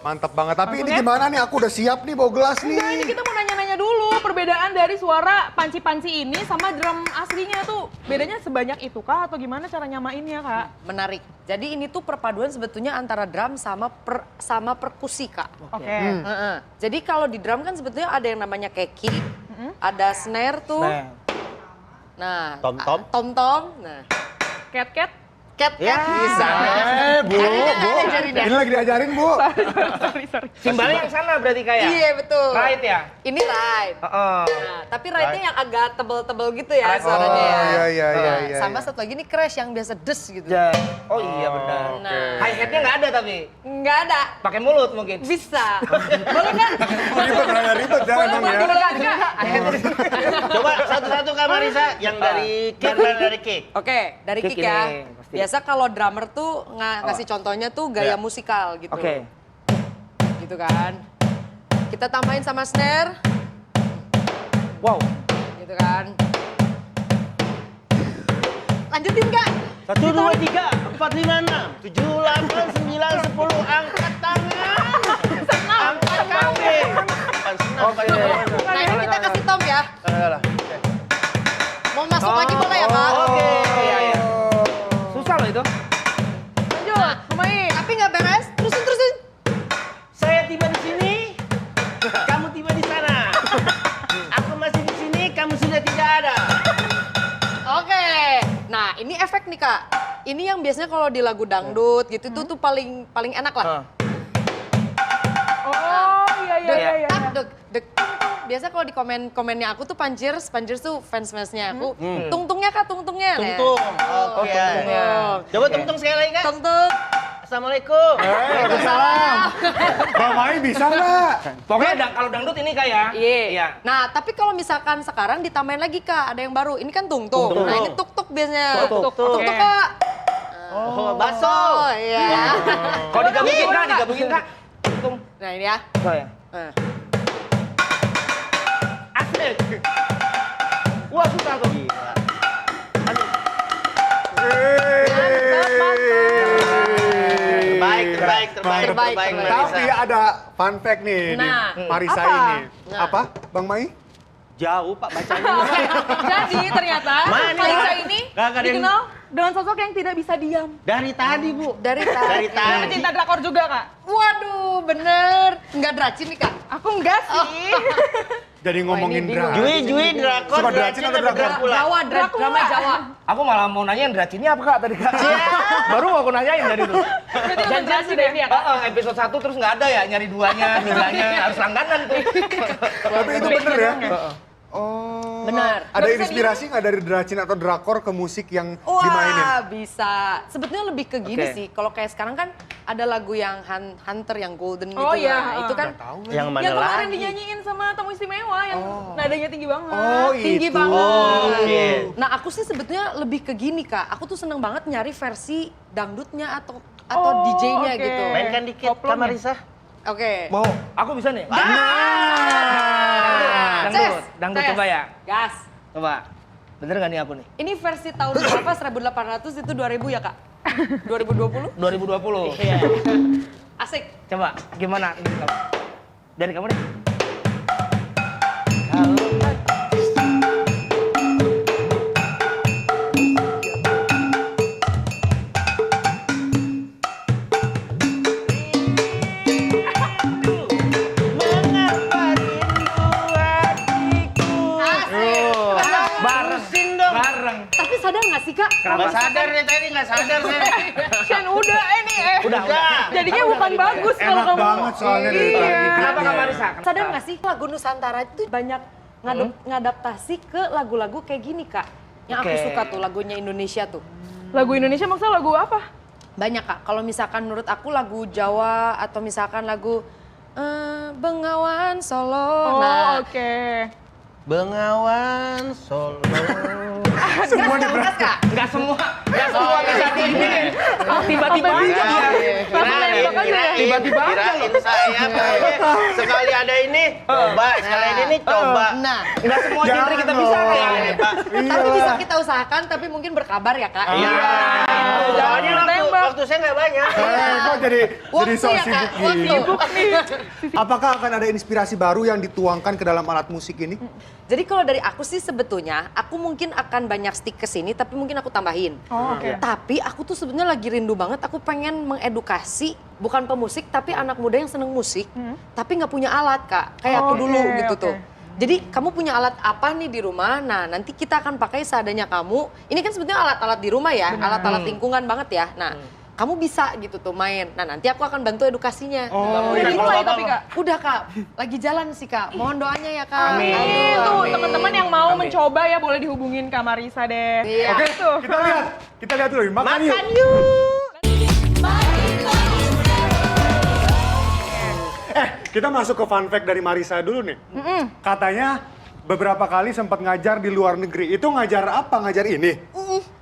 Mantap banget. Tapi ini gimana nih? Aku udah siap nih bawa gelas nih. Enggak, ini kita mau nanya-nanya dulu perbedaan dari suara panci-panci ini sama drum aslinya tuh bedanya sebanyak itu kah atau gimana cara nyamainnya kak? Menarik. Jadi ini tuh perpaduan sebetulnya antara drum sama perkusi kak. Oke. Jadi kalau di drum kan sebetulnya ada yang namanya keki, ada snare tuh. Nah, Tom-tom. tom-tom. Nah, Cat-cat? cat-cat. Bisa. Bu. Ini lagi diajarin, Bu. Sorry. Simbalnya yang sana berarti kayak? Iya betul. Right ya? Ini right. Heeh. Nah, tapi right-nya yang agak tebel-tebel gitu ya suaranya ya. Iya. Sama satu lagi nih crash yang biasa des gitu. Oh iya benar. Nah, Hi hat-nya nggak ada tapi? nggak ada. Pakai mulut mungkin? Bisa. Boleh kan? Ribet ya emang ya. Coba satu-satu Kak Marisa yang dari kick dan dari kick. Oke, dari Kick kick ya. ini, pasti. Biasa kalau drummer tuh ngasih contohnya tuh gaya musikal gitu. Oke. Gitu kan. Kita tambahin sama snare, Wow. gitu kan. Lanjutin Kak. 1, 2, 3, 4, 5, 6, 7, 8, 9, 10, angkat tangan. Angkat kaki. Oke. Nah ini kita kasih tom ya. Mau masuk lagi boleh ya Kak? Oke. Iya. Susah loh itu. Lanjut, lumayan. Tapi nggak beres, terusin. Saya tiba di sini, kamu tiba di sana. Aku masih di sini, kamu sudah tidak ada. Oke. Nah ini efek nih Kak. Ini yang biasanya kalau di lagu dangdut gitu tuh paling enak lah. Oh iya. Tak, deg, deg, tung, tung. Biasa kalau di komennya aku tuh Panjers tuh fans-fansnya aku. Tungtungnya Kak, tungtungnya. Tungtung. Oke. Coba tungtung sekali lagi Kak. Tungtung. Assalamualaikum. Waalaikumsalam. Bang Mai bisa nggak? Pokoknya kalau dangdut ini kayak. Iya. Nah, tapi kalau misalkan sekarang ditambahin lagi Kak, ada yang baru. Ini kan tungtung. Tungtung. Nah, ini tuk-tuk biasanya. Tuk-tuk. Tuk-tuk Kak. Oh, baso. Oh, iya. Kalau digabungin Kak. Tungtung. Nah, ini ya. Oh ya. Nah. Asik. Wah susah tuh. Terbaik Terbaik. Tapi ada fun fact nih di Nah, Marisa apa? ini. Nah. Apa, Bang Mai? Jauh Pak bacanya. Jadi ternyata Mana? Marisa ini Gak ada yang- dikenal dengan sosok yang tidak bisa diam. Dari tadi Bu. Dari tadi. Dari tadi. Pecinta drakor juga kak? Waduh, bener. Nggak dracin nih Kak. Aku enggak sih. Jadi ngomongin ini bingung. drama. Jui drakor. Suka dracin atau drakor? Jawa, drama Jawa. Aku malah mau nanyain dracinnya apa Kak tadi Kak? Baru mau aku nanyain dari itu. Berarti udah dracin ya Via kak? Episode 1 terus nggak ada ya, nyari duanya, tiganya, harus langganan tuh. Tapi itu bener ya? Oh. Benar. Ada Nggak bisa inspirasi nggak dari dracin atau drakor ke musik yang dimainin? Wah, bisa. Sebetulnya lebih ke gini Oke. sih. Kalau kayak sekarang kan ada lagu yang Hunter yang golden Oh, gitu. iya. Nah, itu kan Yang mana Yang kemarin lagi? dinyanyiin sama tamu istimewa yang nadanya tinggi banget. Oh, tinggi itu. banget. Oke. Nah, aku sih sebetulnya lebih ke gini, Kak. Aku tuh seneng banget nyari versi dangdutnya atau Oh, DJ-nya oke. gitu. Mainkan dikit Kak Marisa. Oke. Mau, aku bisa nih. Dangdut Tes. coba ya. Gas. Coba. Bener nggak nih aku nih? Ini versi tahun berapa? 1800 itu 2000 ya, Kak? 2020? 2020. Iya. Asik. Coba, gimana? Dari kamu deh. Bareng. Tapi sadar nggak sih, Kak? Nggak sadar deh tadi, nggak sadar saya. Shen udah nih Udah. Jadinya bukan bagus kalau Enak kamu. banget soalnya dari tadi. Iya. Kenapa Kak Marisa? Sadar nggak sih lagu Nusantara itu banyak ngadaptasi ke lagu-lagu kayak gini, Kak. Yang aku Oke. suka tuh lagunya Indonesia tuh. Lagu Indonesia maksudnya lagu apa? Banyak, Kak. Kalau misalkan menurut aku lagu Jawa atau misalkan lagu Bengawan Solo. Oh, oke. Bengawan Solo. Semua Gas, gas, Kak. Nggak semua bisa ini. Tiba-tiba Apa aja bisa? dia. Nembak aja ya? Tiba-tiba aja Kirain loh. saya pokoknya sekali ada ini coba, sekali ada ini coba. Nah, Nggak semua genre Jangan kita bisa dong. kayak Pak. tapi bisa kita usahakan, tapi mungkin berkabar ya, Kak. Iya. Jangan Soalnya ditembak. waktu Waktu saya nggak banyak. Kok jadi Waktu so ya, Kak, sibuk waktu. gini? Apakah akan ada inspirasi baru yang dituangkan ke dalam alat musik ini? Jadi kalau dari aku sih sebetulnya, aku mungkin akan banyak stick ke sini, tapi mungkin aku tambahin. Oh, oke. Tapi aku tuh sebenarnya lagi rindu banget, aku pengen mengedukasi, bukan pemusik, tapi anak muda yang seneng musik, tapi nggak punya alat, Kak. Kayak aku Oke, dulu gitu oke. tuh. Jadi kamu punya alat apa nih di rumah? Nah nanti kita akan pakai seadanya kamu. Ini kan sebetulnya alat-alat di rumah ya, alat-alat lingkungan banget ya. Nah kamu bisa gitu tuh main. Nah nanti aku akan bantu edukasinya. Udah iya, dimulai kalau tapi Kak. Udah Kak, lagi jalan sih Kak. Mohon doanya ya Kak. Amin. Aduh, Tuh amin. teman-teman yang mau mencoba ya boleh dihubungin Kak Marisa deh. Iya. Oke, Tuh. kita lihat dulu. Makan yuk. Makan yuk. Kita masuk ke fun fact dari Marisa dulu nih. Katanya beberapa kali sempat ngajar di luar negeri. Itu ngajar apa? Ngajar ini?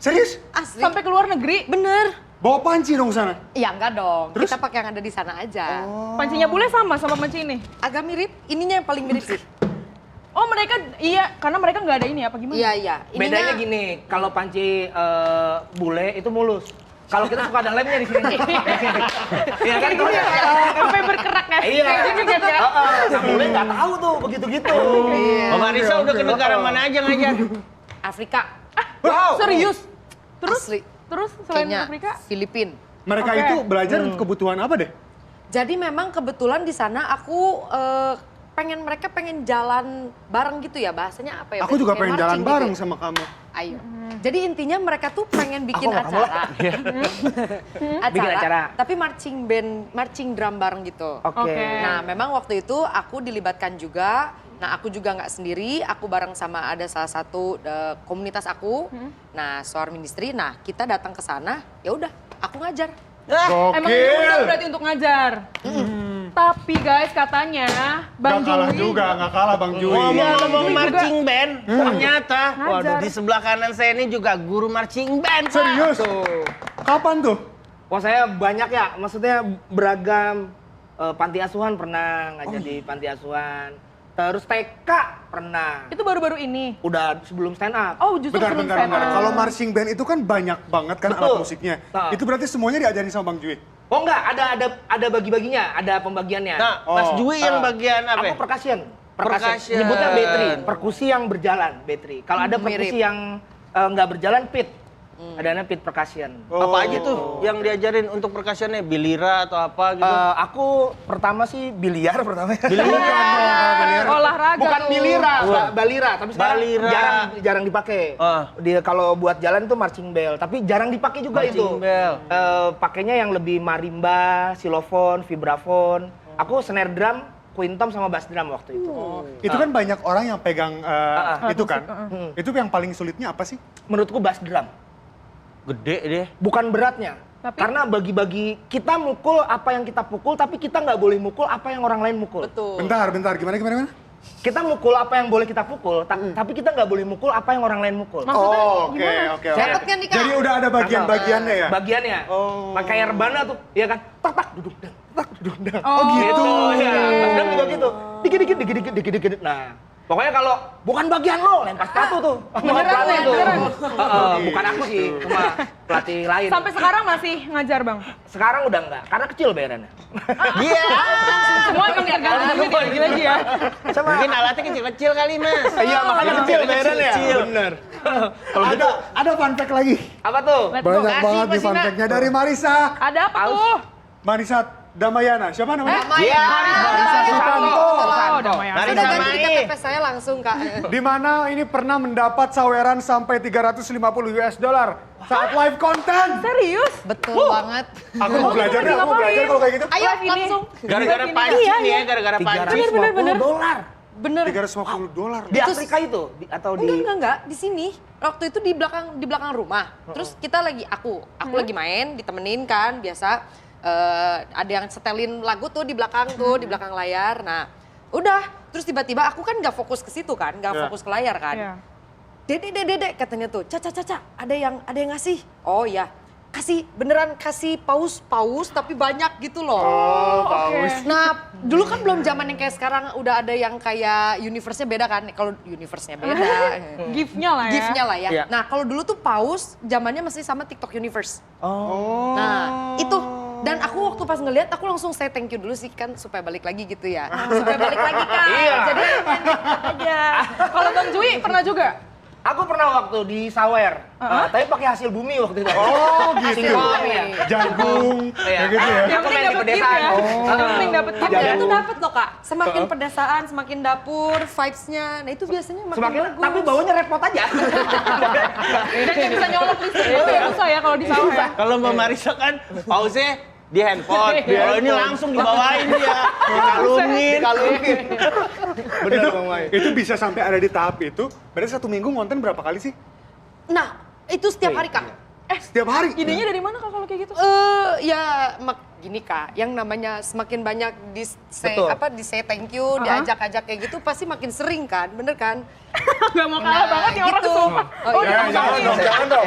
Serius? Asli. Sampai ke luar negeri, Bener. Bawa panci dong sana? Ya enggak dong, Terus? kita pakai yang ada di sana aja. pancinya bule sama panci ini. Agak mirip, ininya yang paling mirip sih. Oh mereka, iya karena mereka nggak ada ini apa gimana? Iya, iya. Bedanya gini, kalau panci bule itu mulus. Kalau kita suka ada lemnya di sini. Iya kan? Gini ya, sampai berkerak ya. Iya. Kayak gini kan ya. Nah, bule nggak tahu tuh begitu-gitu. Oh, Marisa udah ke negara mana aja ngajar? Afrika. Wow. Serius? Terus? Asli. Terus selain Kayaknya Afrika? Filipin. Mereka Oke. itu belajar untuk kebutuhan apa deh? Jadi memang kebetulan di sana aku mereka pengen jalan bareng gitu ya, bahasanya apa ya? Aku juga Kayak pengen jalan marching gitu bareng ya. sama kamu. Ayo. Jadi intinya mereka tuh pengen bikin Aku nggak mau acara. Bikin acara. Tapi marching drum bareng gitu. Oke. Oke. Nah, memang waktu itu aku dilibatkan juga. Nah, aku juga nggak sendiri, aku bareng sama ada salah satu komunitas aku. Nah, Soar Ministry. Nah, kita datang ke sana, ya udah, aku ngajar. Emang ini udah berarti untuk ngajar. Tapi guys katanya Bang Gak kalah Jui juga, gak kalah Bang Jui. Ngomong-ngomong Jui juga marching band, ternyata Ngajar. waduh di sebelah kanan saya ini juga guru marching band, Pak. Serius? Kapan tuh? Wah saya banyak ya, maksudnya beragam. Panti asuhan pernah ngajar di panti asuhan. Terus TK pernah. itu baru-baru ini. Udah sebelum stand up. Oh justru Bentar, sebelum bentar, stand bentar. up. Kalau marching band itu kan banyak banget kan Betul. alat musiknya. Nah. Itu berarti semuanya diajarin sama Bang Jui? Oh enggak, ada bagi-baginya, ada pembagiannya. Nah, Mas Oh. Jui yang bagian apa? Aku ya? percussion. Percussion. Nyebutnya battery, perkusi yang berjalan, battery. Kalau ada perkusi mirip. yang nggak berjalan, pit. Adanya pit percussion. Apa aja tuh yang diajarin untuk percussionnya? Bilira atau apa gitu? Aku pertama sih biliar pertama. Olahraga Bukan tuh. bilira, balira, tapi sekarang Balira. jarang dipakai. Ah. Dia kalau buat jalan tuh marching bell, tapi jarang dipakai juga Marching itu. bell. Pakainya yang lebih marimba, xylophone, vibraphone. Aku snare drum, queen tom sama bass drum waktu itu. Itu kan banyak orang yang pegang itu kan. Hmm. Itu yang paling sulitnya apa sih? Menurutku bass drum. Gede deh. Bukan beratnya. Tapi- Karena bagi-bagi kita mukul apa yang kita pukul, tapi kita nggak boleh mukul apa yang orang lain mukul. Betul. Bentar, gimana? Kita mukul apa yang boleh kita pukul, tapi kita nggak boleh mukul apa yang orang lain mukul. Maksudnya Oh, oke, gimana? oke. Dapat kan nih, Kak? Jadi udah ada bagian-bagiannya ya? Bagiannya. Oh. Pakai rebana tuh, iya kan? Tak duduk dang, tak duduk dang. Oh, Gitu. Ya, Basdam juga gitu. Dikit-dikit. Nah, pokoknya kalau bukan bagian lo, lempar sepatu tuh. Sama Beneran pelatih ya, tuh. beneran? Bukan aku sih, cuma pelatih lain. Sampai sekarang masih ngajar Bang? Sekarang udah enggak, karena kecil bayarannya. Iya. Semua emang tergantung duit ya, lagi ya. Mungkin alatnya kecil-kecil kali, Mas. Iya, makanya kecil bayarannya. Kecil. Bener. Kalau ada fun fact lagi. Apa tuh? Let's go. Banyak Kasih, banget nih fun Pasina. fact-nya dari Marisa. Ada apa tuh? Marisa Damayana. Siapa namanya? Iya. Marisa Sutanto. Oh, Damayana. Marisa Sudah ganti Mai. KTP saya langsung Kak. Di mana ini pernah mendapat saweran sampai 350 US dollar saat live konten. Serius? Betul banget. Aku mau belajar deh, aku mau belajar kalau kayak gitu. Ayo Live ini. langsung. Gara-gara Ini. pancing Iya, nih ya, iya. gara-gara pancing. $350. Bener. 350 dolar. Di Afrika itu atau di Enggak, di sini. Waktu itu di belakang rumah. Terus kita lagi aku lagi main, ditemenin kan biasa. Ada yang setelin lagu tuh di belakang di belakang layar. Nah, udah. Terus tiba-tiba aku kan nggak fokus ke situ kan, nggak Ya. fokus ke layar kan. Iya. Dedek katanya tuh, Caca, ada yang ngasih. Oh ya, beneran kasih paus tapi banyak gitu loh. Oke. Nah, dulu kan belum zaman yang kayak sekarang udah ada yang kayak universe-nya beda kan. Kalau universe-nya beda. Gift-nya lah ya. Gift-nya lah ya. Iya. Nah, kalau dulu tuh paus zamannya masih sama TikTok Universe. Oh. Nah, Dan aku waktu pas ngeliat, aku langsung say thank you dulu sih kan supaya balik lagi gitu ya. Supaya balik lagi kan. Iya. Jadi aja. Kalau Bang Jui pernah juga? Aku pernah waktu di Sawer, tapi pakai hasil bumi waktu itu. Oh gitu. Hasil bumi ya. Jagung, kayak gitu ya. Yang Aku penting main di dapet gift pedesaan. ya. Yang penting dapet gift tapi ya. itu dapet loh kak. Semakin pedesaan, semakin dapur, vibes-nya. Nah itu biasanya makin Semakin, bagus. tapi baunya repot aja. Dan yang bisa nyolok listrik itu ya susah ya kalau di sawah ya. Kalau Mbak Marisa kan pause di handphone. Kalau ini langsung dibawain dia. Dikalungin. Bener, itu bisa sampai ada di tahap itu. Berarti 1 minggu ngonten berapa kali sih? Nah itu setiap hari kak. Setiap hari? Idenya dari mana kak kalau kayak gitu? Ya gini kak, yang namanya semakin banyak di say, Betul. di say thank you, diajak-ajak kayak gitu pasti makin sering kan, bener kan? Gak mau kalah banget nih orang gitu. sumpah. Oh, iya. Jangan dong, jangan dong.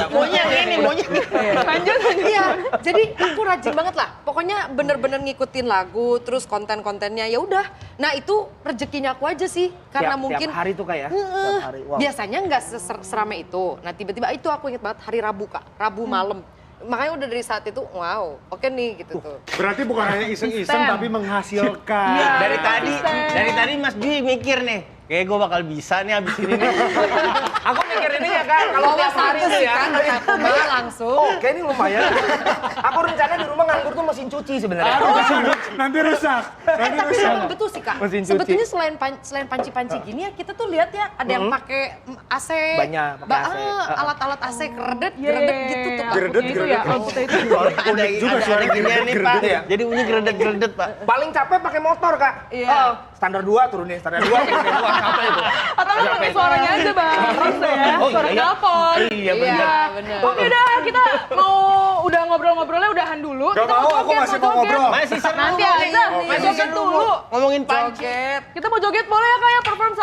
Maunya ini, maunya ini. Lanjut. Iya, jadi aku rajin banget lah. Pokoknya bener-bener ngikutin lagu, terus konten-kontennya ya udah. Nah itu rezekinya aku aja sih, karena mungkin Tiap hari tuh kayak. Heeh. Tiap hari. Wow. Biasanya nggak seramai itu. Nah tiba-tiba itu aku inget banget hari Rabu kak, Rabu malam. Makanya udah dari saat itu, wow, oke nih gitu tuh. Berarti bukan hanya iseng-iseng Konsisten. tapi menghasilkan. Iya. Dari tadi Mas Dwi mikir nih, kayak gue bakal bisa nih abis ini nih. Aku mikir ini ya kan, kalau Bawa tiap hari satu tuh sih ya. kan, aku malah langsung. Oke ini lumayan. Aku rencana di rumah nganggur tuh mesin cuci sebenarnya. Nanti rusak. Nanti Tapi rusak. memang betul sih kak. Mesin cuci. Sebetulnya selain panci-panci gini ya kita tuh lihat ya ada yang pakai AC, Banyak pakai AC. alat-alat AC geredet, Iya, geredet iya, gitu iya. tuh kak. Geredet, Itu geredet. ya, kalau putih itu. Ada ginian nih Pak. Iya. Jadi bunyi geredet-geredet Pak. Paling capek pakai motor kak. Iya. Standar 2 turunin, standar 2 turunin. Wah capek itu. Atau lu pakai suaranya aja bang, bisa ya. Oh, Suara iya. telepon. Iya benar. Iya, benar. Oke dah, kita mau udah ngobrol-ngobrolnya udahan dulu. Gak Kita mau, aku joget, masih mau joget. ngobrol. Masih seru. Nanti nih. aja, Masih joget seru dulu. ngomongin panci. Joget. Kita mau joget boleh ya kak ya, perform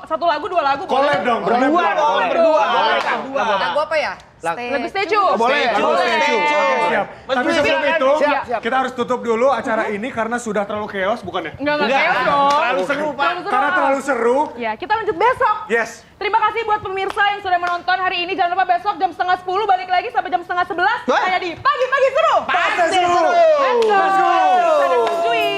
satu lagu, 2 lagu. Collab dong, Berdua collab dong, collab. berdua. Boleh. Lagu apa ya? Lagu statue. Boleh, Statue, boleh. statue. Oke, siap. Mas Tapi Dwi, sebelum silakan. itu, Siap, siap. kita harus tutup dulu acara ini karena sudah terlalu chaos, bukan ya? Enggak Enggak, chaos dong. terlalu seru Pak. Karena terlalu seru. Ya, kita lanjut besok. Yes. Terima kasih buat pemirsa yang sudah menonton hari ini. Jangan lupa besok jam 10:30 balik lagi sampai jam 10:30 Wah. hanya di Pagi-Pagi Seru. Pasti seru. Let's go. Let's go. Ada Bang Jui.